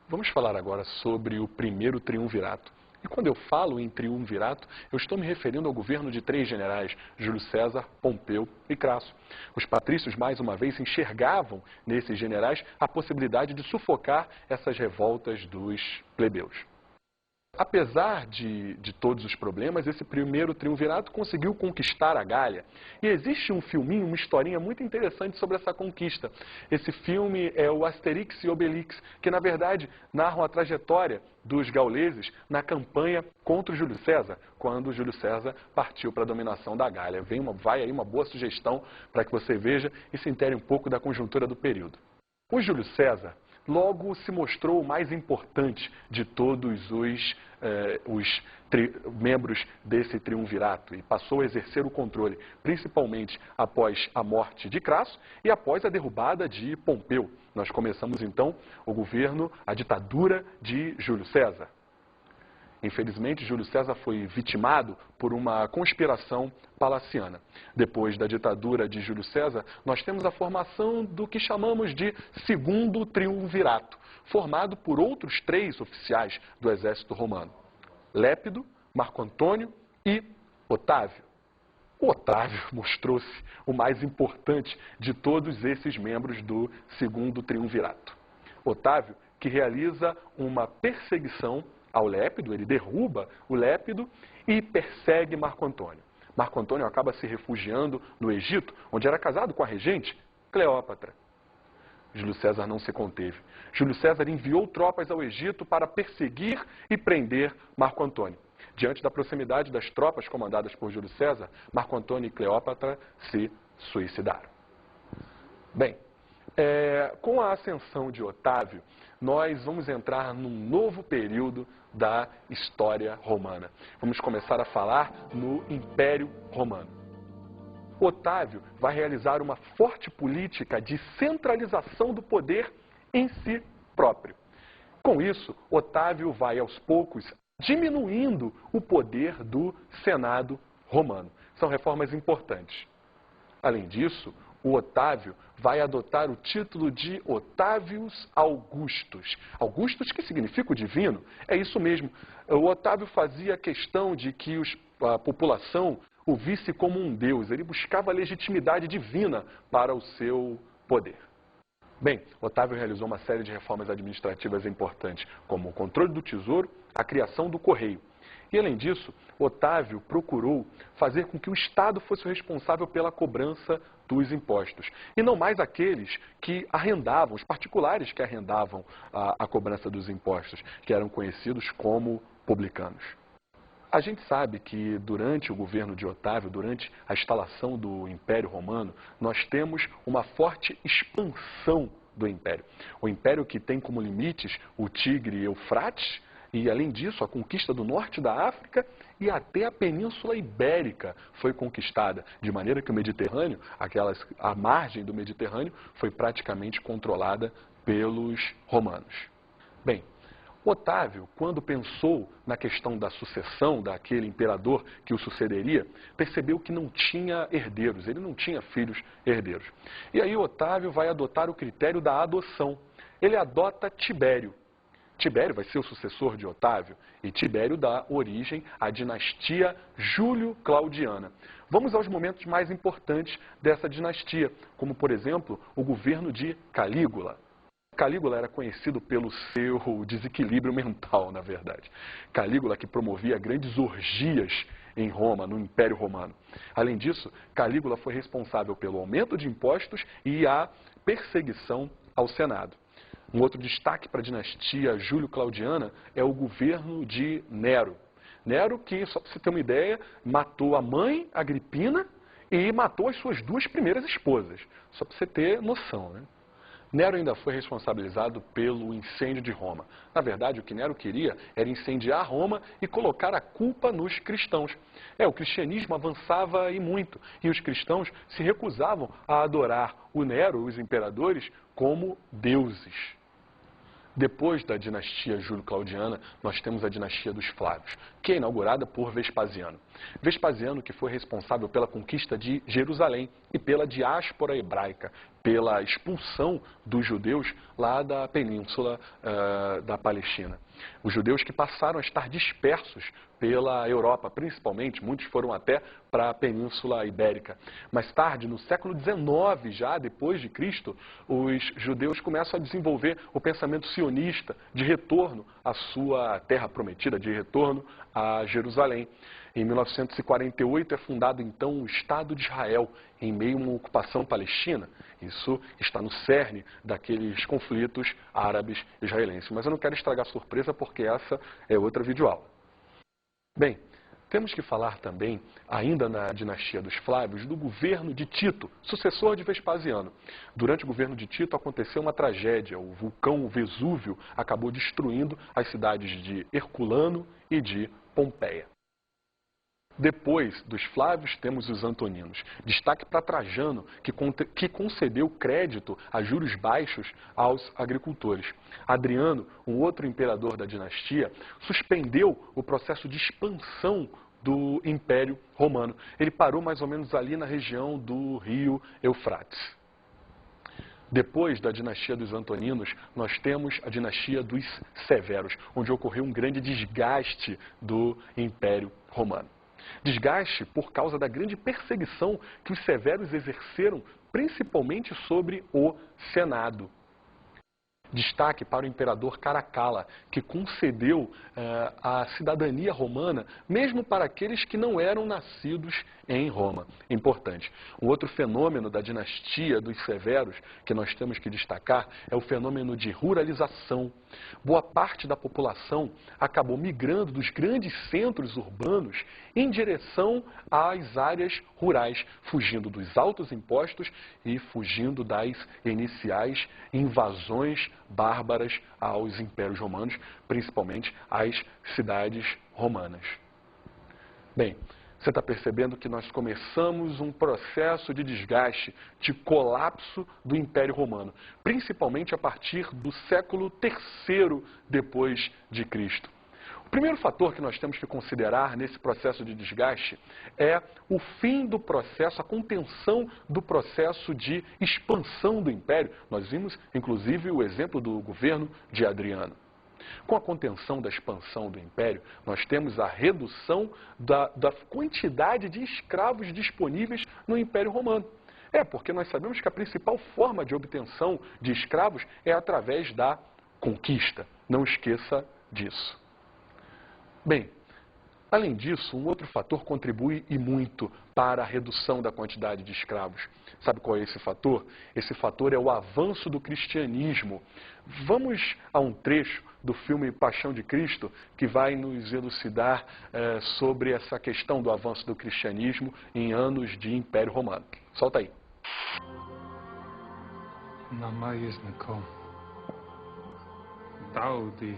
Vamos falar agora sobre o primeiro triunvirato. E quando eu falo em triunvirato, eu estou me referindo ao governo de 3 generais, Júlio César, Pompeu e Crasso. Os patrícios, mais uma vez, enxergavam nesses generais a possibilidade de sufocar essas revoltas dos plebeus. Apesar de todos os problemas, esse primeiro triunvirato conseguiu conquistar a Gália. E existe um filminho, uma historinha muito interessante sobre essa conquista. Esse filme é o Asterix e Obelix, que na verdade narram a trajetória dos gauleses na campanha contra o Júlio César, quando o Júlio César partiu para a dominação da Gália. Vai aí uma boa sugestão para que você veja e se intere um pouco da conjuntura do período. O Júlio César logo se mostrou o mais importante de todos os membros desse triunvirato e passou a exercer o controle, principalmente após a morte de Crasso e após a derrubada de Pompeu. Nós começamos então o governo, a ditadura de Júlio César. Infelizmente, Júlio César foi vitimado por uma conspiração palaciana. Depois da ditadura de Júlio César, nós temos a formação do que chamamos de Segundo Triunvirato, formado por outros 3 oficiais do exército romano: Lépido, Marco Antônio e Otávio. O Otávio mostrou-se o mais importante de todos esses membros do Segundo Triunvirato. Otávio, que realiza uma perseguição ao Lépido, ele derruba o Lépido e persegue Marco Antônio. Marco Antônio acaba se refugiando no Egito, onde era casado com a regente Cleópatra. Júlio César não se conteve. Júlio César enviou tropas ao Egito para perseguir e prender Marco Antônio. Diante da proximidade das tropas comandadas por Júlio César, Marco Antônio e Cleópatra se suicidaram. Bem, com a ascensão de Otávio, nós vamos entrar num novo período da história romana. Vamos começar a falar no Império Romano. Otávio vai realizar uma forte política de centralização do poder em si próprio. Com isso, Otávio vai aos poucos diminuindo o poder do Senado romano. São reformas importantes. Além disso, o Otávio vai adotar o título de Otávios Augustus. Augustus, que significa o divino, é isso mesmo. O Otávio fazia questão de que a população o visse como um deus. Ele buscava a legitimidade divina para o seu poder. Bem, Otávio realizou uma série de reformas administrativas importantes, como o controle do tesouro, a criação do correio. E, além disso, Otávio procurou fazer com que o Estado fosse o responsável pela cobrança dos impostos. E não mais aqueles que arrendavam, os particulares que arrendavam a cobrança dos impostos, que eram conhecidos como publicanos. A gente sabe que durante o governo de Otávio, durante a instalação do Império Romano, nós temos uma forte expansão do Império. O Império que tem como limites o Tigre Eufrates, e, além disso, a conquista do norte da África e até a Península Ibérica foi conquistada, de maneira que o Mediterrâneo, a margem do Mediterrâneo, foi praticamente controlada pelos romanos. Bem, Otávio, quando pensou na questão da sucessão daquele imperador que o sucederia, percebeu que não tinha herdeiros, ele não tinha filhos herdeiros. E aí Otávio vai adotar o critério da adoção. Ele adota Tibério. Tibério vai ser o sucessor de Otávio e Tibério dá origem à dinastia Júlio-Claudiana. Vamos aos momentos mais importantes dessa dinastia, como, por exemplo, o governo de Calígula. Calígula era conhecido pelo seu desequilíbrio mental, na verdade. Calígula que promovia grandes orgias em Roma, no Império Romano. Além disso, Calígula foi responsável pelo aumento de impostos e a perseguição ao Senado. Um outro destaque para a dinastia Júlio-Claudiana é o governo de Nero. Nero que, só para você ter uma ideia, matou a mãe, Agripina, e matou as suas 2 primeiras esposas. Só para você ter noção, né? Nero ainda foi responsabilizado pelo incêndio de Roma. Na verdade, o que Nero queria era incendiar Roma e colocar a culpa nos cristãos. O cristianismo avançava e muito, e os cristãos se recusavam a adorar o Nero, os imperadores, como deuses. Depois da dinastia Júlio-Claudiana, nós temos a dinastia dos Flávios, que é inaugurada por Vespasiano. Vespasiano que foi responsável pela conquista de Jerusalém e pela diáspora hebraica, pela expulsão dos judeus lá da península da Palestina. Os judeus que passaram a estar dispersos pela Europa, principalmente, muitos foram até para a Península Ibérica. Mais tarde, no século XIX, já depois de Cristo, os judeus começam a desenvolver o pensamento sionista de retorno à sua terra prometida, de retorno a Jerusalém. Em 1948 é fundado então o Estado de Israel, em meio a uma ocupação palestina. Isso está no cerne daqueles conflitos árabes israelenses. Mas eu não quero estragar a surpresa porque essa é outra videoaula. Bem, temos que falar também, ainda na dinastia dos Flávios, do governo de Tito, sucessor de Vespasiano. Durante o governo de Tito aconteceu uma tragédia. O vulcão Vesúvio acabou destruindo as cidades de Herculano e de Pompeia. Depois dos Flávios, temos os Antoninos. Destaque para Trajano, que concedeu crédito a juros baixos aos agricultores. Adriano, um outro imperador da dinastia, suspendeu o processo de expansão do Império Romano. Ele parou mais ou menos ali na região do rio Eufrates. Depois da dinastia dos Antoninos, nós temos a dinastia dos Severos, onde ocorreu um grande desgaste do Império Romano. Desgaste por causa da grande perseguição que os severos exerceram, principalmente sobre o Senado. Destaque para o imperador Caracalla, que concedeu a cidadania romana, mesmo para aqueles que não eram nascidos em Roma. Importante. Um outro fenômeno da dinastia dos Severos, que nós temos que destacar, é o fenômeno de ruralização. Boa parte da população acabou migrando dos grandes centros urbanos em direção às áreas rurais, fugindo dos altos impostos e fugindo das iniciais invasões bárbaras aos impérios romanos, principalmente às cidades romanas. Bem, você está percebendo que nós começamos um processo de desgaste, de colapso do Império Romano, principalmente a partir do século III depois de Cristo. O primeiro fator que nós temos que considerar nesse processo de desgaste é o fim do processo, a contenção do processo de expansão do Império. Nós vimos, inclusive, o exemplo do governo de Adriano. Com a contenção da expansão do Império, nós temos a redução da quantidade de escravos disponíveis no Império Romano. Porque nós sabemos que a principal forma de obtenção de escravos é através da conquista. Não esqueça disso. Bem, além disso, um outro fator contribui e muito para a redução da quantidade de escravos. Sabe qual é esse fator? Esse fator é o avanço do cristianismo. Vamos a um trecho do filme Paixão de Cristo, que vai nos elucidar sobre essa questão do avanço do cristianismo em anos de Império Romano. Solta aí. Namaste Nakom. Daudi